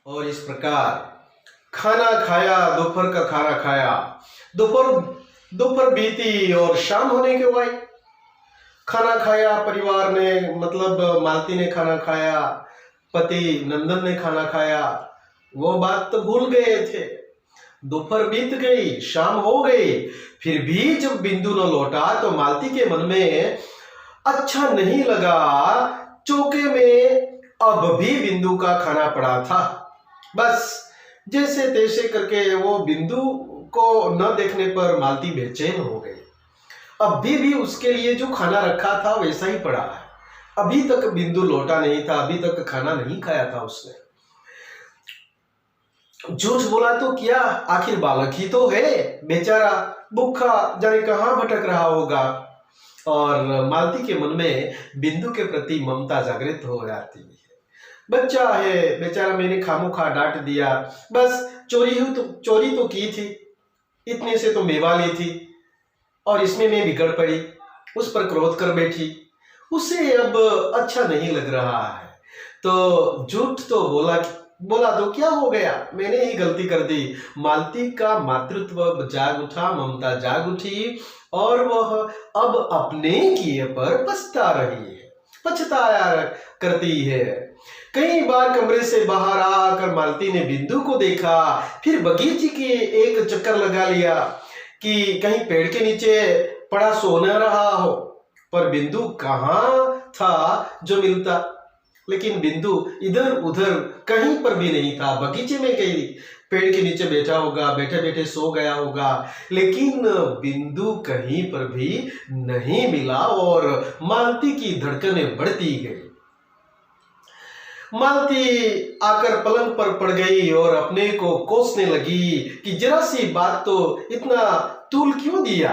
और इस प्रकार खाना खाया, दोपहर का खाना खाया, दोपहर दोपहर बीती और शाम होने के हुआ। खाना खाया परिवार ने, मतलब मालती ने खाना खाया, पति नंदन ने खाना खाया, वो बात तो भूल गए थे। दोपहर बीत गई, शाम हो गई, फिर भी जब बिंदु न लौटा तो मालती के मन में अच्छा नहीं लगा। चौके में अब भी बिंदु का खाना पड़ा था। बस जैसे तैसे करके वो बिंदु को न देखने पर मालती बेचैन हो गई। अब भी उसके लिए जो खाना रखा था वैसा ही पड़ा है। अभी तक बिंदु लौटा नहीं था, अभी तक खाना नहीं खाया था उसने। झूठ बोला तो क्या, आखिर बालक ही तो है, बेचारा भूखा जाने कहां भटक रहा होगा। और मालती के मन में बिंदु के प्रति ममता जागृत हो जाती है। बच्चा है बेचारा, मैंने खामोखा डांट दिया, बस चोरी तो की थी, इतने से तो मेवा ली थी और इसमें मैं बिगड़ पड़ी, उस पर क्रोध कर बैठी, उसे अब अच्छा नहीं लग रहा है। तो झूठ तो बोला तो क्या हो गया, मैंने ही गलती कर दी। मालती का मातृत्व जाग उठा, ममता जाग उठी और वह अब अपने किए पर पछता रही है, पछताया करती है। कई बार कमरे से बाहर आकर मालती ने बिंदु को देखा, फिर बगीचे के एक चक्कर लगा लिया कि कहीं पेड़ के नीचे पड़ा सो न रहा हो, पर बिंदु कहाँ था जो मिलता। लेकिन बिंदु इधर उधर कहीं पर भी नहीं था। बगीचे में कहीं पेड़ के नीचे बैठा होगा, बैठे बैठे सो गया होगा, लेकिन बिंदु कहीं पर भी नहीं मिला और मालती की धड़कनें बढ़ती गई। मालती आकर पलंग पर पड़ गई और अपने को कोसने लगी कि जरा सी बात तो इतना तूल क्यों दिया।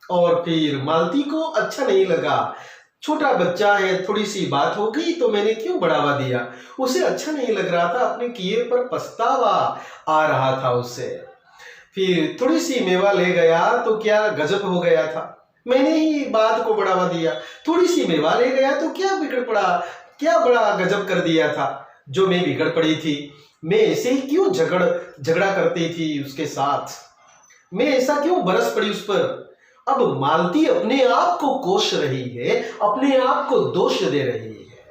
और फिर मालती को अच्छा नहीं लगा, छोटा बच्चा है, थोड़ी सी बात हो गई तो मैंने क्यों बढ़ावा दिया। उसे अच्छा नहीं लग रहा था, अपने किए पर पछतावा आ रहा था उसे। फिर थोड़ी सी मेवा ले गया तो क्या गजब हो गया था, मैंने ही बात को बढ़ावा दिया। थोड़ी सी मेवा ले गया तो क्या बिगड़ पड़ा, क्या बड़ा गजब कर दिया था जो मैं बिगड़ पड़ी थी। मैं ऐसे ही क्यों झगड़ा करती थी उसके साथ, मैं ऐसा क्यों बरस पड़ी उस पर। अब मालती अपने आप को कोस रही है, अपने आप को दोष दे रही है।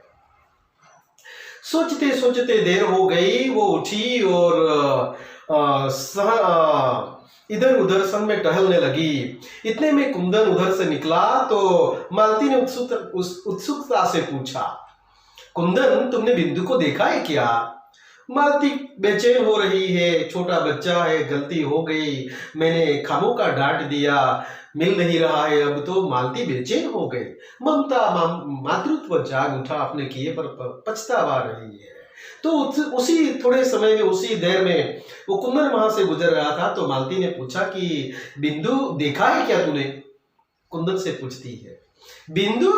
सोचते सोचते देर हो गई, वो उठी और इधर उधर सन में टहलने लगी। इतने में कुंदन उधर से निकला तो मालती ने उत्सुकता से पूछा, कुंदन तुमने बिंदु को देखा है क्या? मालती बेचैन हो रही है, छोटा बच्चा है, गलती हो गई, मैंने खामों का डांट दिया, मिल नहीं रहा है। अब तो मालती बेचैन हो गई, ममता मातृत्व जाग उठा, अपने किए पर पछतावा रही है। तो उसी थोड़े समय में, उसी देर में वो कुंदन वहां से गुजर रहा था तो मालती ने पूछा कि बिंदु देखा है क्या तूने? कुंदन से पूछती है, बिंदु?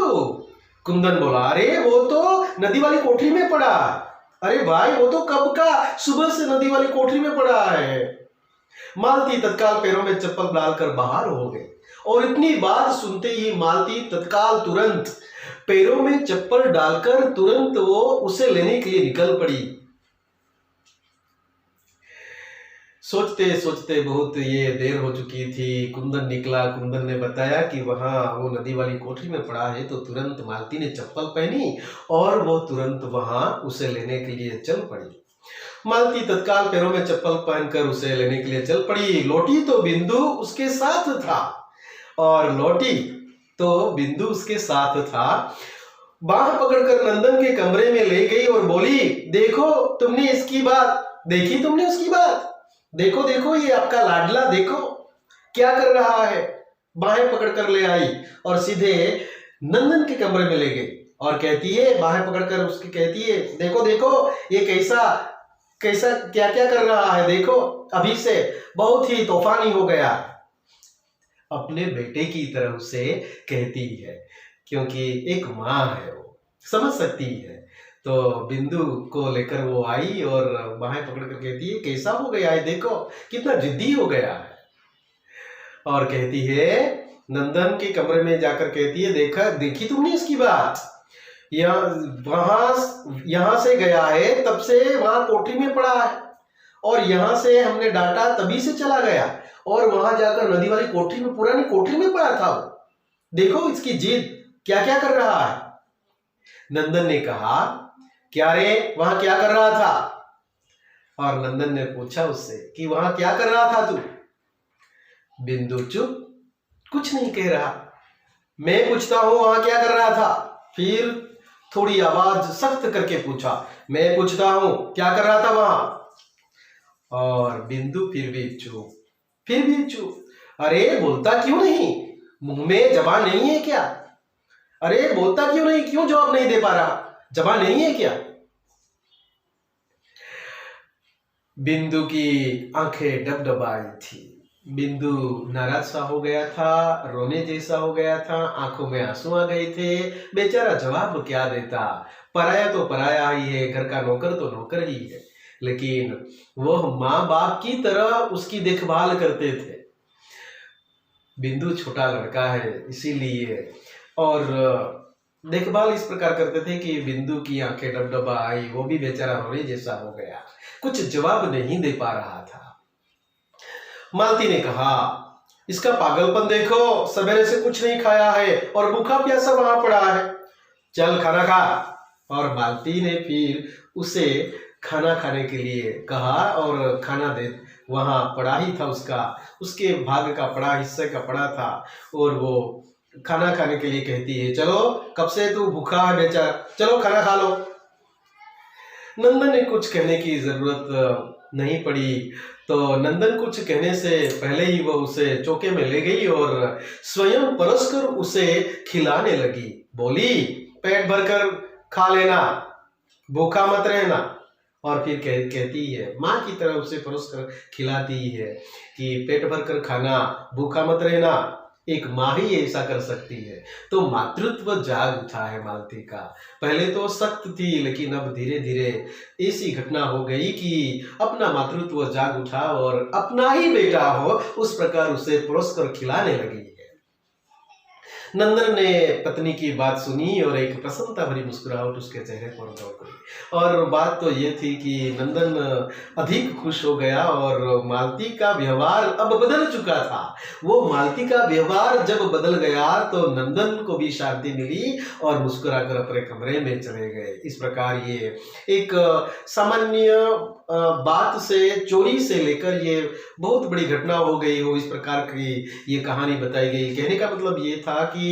कुंदन बोला, अरे वो तो नदी वाली कोठरी में पड़ा। अरे भाई वो तो कब का, सुबह से नदी वाली कोठरी में पड़ा है। मालती तत्काल पैरों में चप्पल डालकर बाहर हो गई और इतनी बात सुनते ही मालती तत्काल तुरंत पैरों में चप्पल डालकर तुरंत वो उसे लेने के लिए निकल पड़ी। सोचते सोचते बहुत ये देर हो चुकी थी। कुंदन निकला, कुंदन ने बताया कि वहां वो नदी वाली कोठरी में पड़ा है। तो तुरंत मालती ने चप्पल पहनी और वो तुरंत वहां उसे लेने के लिए चल पड़ी। मालती तत्काल पैरों में चप्पल पहनकर उसे लेने के लिए चल पड़ी। लौटी तो बिंदु उसके साथ था, और लौटी तो बिंदु उसके साथ था। बाह पकड़कर नंदन के कमरे में ले गई और बोली, देखो तुमने इसकी बात देखी, तुमने उसकी बात देखो, देखो ये आपका लाडला देखो क्या कर रहा है। बाहें पकड़कर ले आई और सीधे नंदन के कमरे में ले गई और कहती है, बाहें पकड़कर उसकी कहती है, देखो देखो ये कैसा क्या क्या कर रहा है, देखो अभी से बहुत ही तूफानी हो गया। अपने बेटे की तरह उसे कहती है, क्योंकि एक माँ है, वो समझ सकती है। तो बिंदु को लेकर वो आई और बाहें पकड़कर कहती है, कैसा हो गया है, देखो कितना जिद्दी हो गया है। और कहती है, नंदन के कमरे में जाकर कहती है, देखी तुमने इसकी बात? यहाँ से गया है, तब से वहां कोठरी में पड़ा है, और यहां से हमने डांटा तभी से चला गया, और वहां जाकर नदी वाली कोठरी में, पुरानी कोठरी में पड़ा था वो। देखो इसकी जिद क्या क्या कर रहा है। नंदन ने कहा, क्या रे वहां क्या कर रहा था? और नंदन ने पूछा उससे कि वहां क्या कर रहा था तू? बिंदु चुप, कुछ नहीं कह रहा। मैं पूछता हूं वहां क्या कर रहा था? फिर थोड़ी आवाज सख्त करके पूछा, मैं पूछता हूं क्या कर रहा था वहां? और बिंदु फिर भी चुप। अरे बोलता क्यों नहीं? मुंह में जबान नहीं है क्या? अरे बोलता क्यों नहीं? क्यों जवाब नहीं दे पा रहा? जबान नहीं है क्या? बिंदु की आंखें डबडबाई थी। बिंदु नाराज सा हो गया था, रोने जैसा हो गया था, आंखों में आंसू आ गए थे। बेचारा जवाब क्या देता? पराया तो पराया ही है, घर का नौकर तो नौकर ही है, लेकिन वह माँ बाप की तरह उसकी देखभाल करते थे। बिंदु छोटा लड़का है इसीलिए, और देखभाल इस प्रकार करते थे कि बिंदु की आंखें डबडबा आई, वो भी बेचारा रोने जैसा हो गया, कुछ जवाब नहीं दे पा रहा था। मालती ने कहा, इसका पागलपन देखो, सवेरे से कुछ नहीं खाया है और भूखा प्यासा वहां पड़ा है, चल खाना खा। और मालती ने फिर उसे खाना खाने के लिए कहा, और खाना दे, वहां पड़ा ही था उसका, उसके भाग का पड़ा, हिस्से का पड़ा था, और वो खाना खाने के लिए कहती है, चलो कब से तू भूखा है बेचारा, चलो खाना खा लो। नंदन ने कुछ कहने की जरूरत नहीं पड़ी, तो नंदन कुछ कहने से पहले ही वो उसे चौके में ले गई और स्वयं परसकर उसे खिलाने लगी। बोली, पेट भरकर खा लेना, भूखा मत रहना। और फिर कहती है, माँ की तरह उसे परसकर खिलाती है कि पेट भरकर खाना, भूखा मत रहना, एक माँ ही ऐसा कर सकती है। तो मातृत्व जाग उठा है मालती का। पहले तो सख्त थी, लेकिन अब धीरे धीरे ऐसी घटना हो गई कि अपना मातृत्व जाग उठा और अपना ही बेटा हो उस प्रकार उसे परोसकर खिलाने लगी है। नंदन ने पत्नी की बात सुनी और एक प्रसन्नता भरी मुस्कुराहट उसके चेहरे पर दौड़ गई। और बात तो ये थी कि नंदन अधिक खुश हो गया और मालती का व्यवहार अब बदल चुका था। वो मालती का व्यवहार जब बदल गया तो नंदन को भी शांति मिली और मुस्कुराकर अपने कमरे में चले गए। इस प्रकार ये एक सामान्य बात से, चोरी से लेकर ये बहुत बड़ी घटना हो गई हो, इस प्रकार की ये कहानी बताई गई। कहने का मतलब ये था कि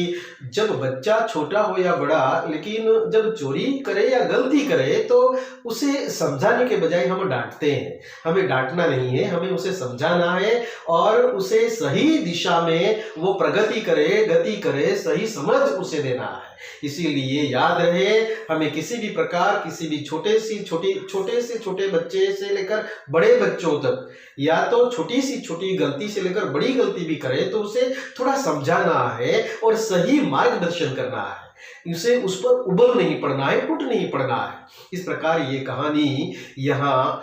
जब बच्चा छोटा हो या बड़ा, लेकिन जब चोरी करे या गलती करे तो उसे समझाने के बजाय हम डांटते हैं। हमें डांटना नहीं है, हमें उसे समझाना है और उसे सही दिशा में वो प्रगति करे, गति करे, सही समझ उसे देना है। इसीलिए याद रहे, हमें किसी भी प्रकार, किसी भी छोटे से छोटे बच्चे से लेकर बड़े बच्चों तक, या तो छोटी सी छोटी गलती से लेकर बड़ी गलती भी करे तो उसे थोड़ा समझाना है और सही मार्गदर्शन करना है। उसे उस पर उबल नहीं पड़ना है, टूट नहीं पड़ना है। इस प्रकार ये कहानी यहाँ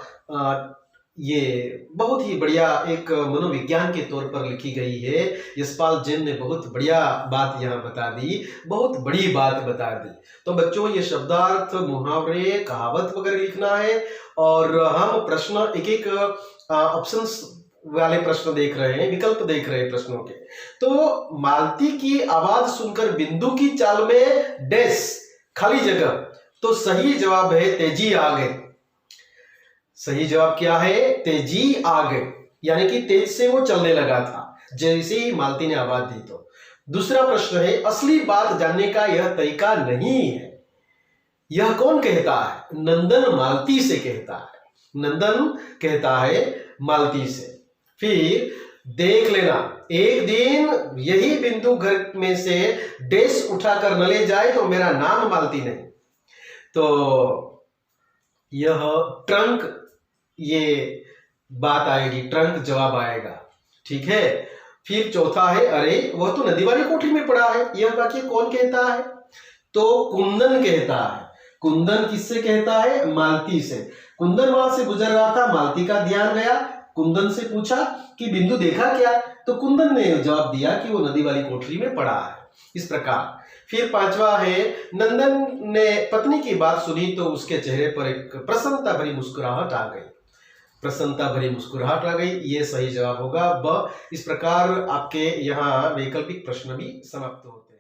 ये बहुत ही बढ़िया एक मनोविज्ञान के तौर पर लिखी गई है। यशपाल जैन ने बहुत बढ़िया बात यहाँ बता दी, बहुत बड़ी बात बता दी। तो बच्चों, ये शब्दार्थ, मुहावरे, कहावत वगैरह लिखना है और हम प्रश्न एक एक ऑप्शंस वाले प्रश्न देख रहे हैं, विकल्प देख रहे हैं प्रश्नों के। तो मालती की आवाज सुनकर बिंदु की चाल में डैश खाली जगह, तो सही जवाब है तेजी आ गई। सही जवाब क्या है? तेजी आ गई, यानी कि तेज से वो चलने लगा था जैसे ही मालती ने आवाज दी। तो दूसरा प्रश्न है, असली बात जानने का यह तरीका नहीं है। यह कौन कहता है? नंदन मालती से कहता है। नंदन कहता है मालती से। फिर देख लेना, एक दिन यही बिंदु घर में से डैश उठाकर न ले जाए तो मेरा नाम मालती नहीं। तो यह ट्रंक, ये बात आएगी, ट्रंक जवाब आएगा, ठीक है। फिर चौथा है, अरे वह तो नदी वाली कोठरी में पड़ा है, यह वाक्य कौन कहता है? तो कुंदन कहता है। कुंदन किससे कहता है? मालती से। कुंदन वहां से गुजर रहा था, मालती का ध्यान गया, कुंदन से पूछा कि बिंदु देखा क्या? तो कुंदन ने जवाब दिया कि वो नदी वाली कोठरी में पड़ा है। इस प्रकार फिर पांचवा है, नंदन ने पत्नी की बात सुनी तो उसके चेहरे पर एक प्रसन्नता भरी मुस्कुराहट आ गई। प्रसन्नता भरी मुस्कुराहट आ गई, ये सही जवाब होगा ब। इस प्रकार आपके यहाँ वैकल्पिक प्रश्न भी समाप्त होते हैं।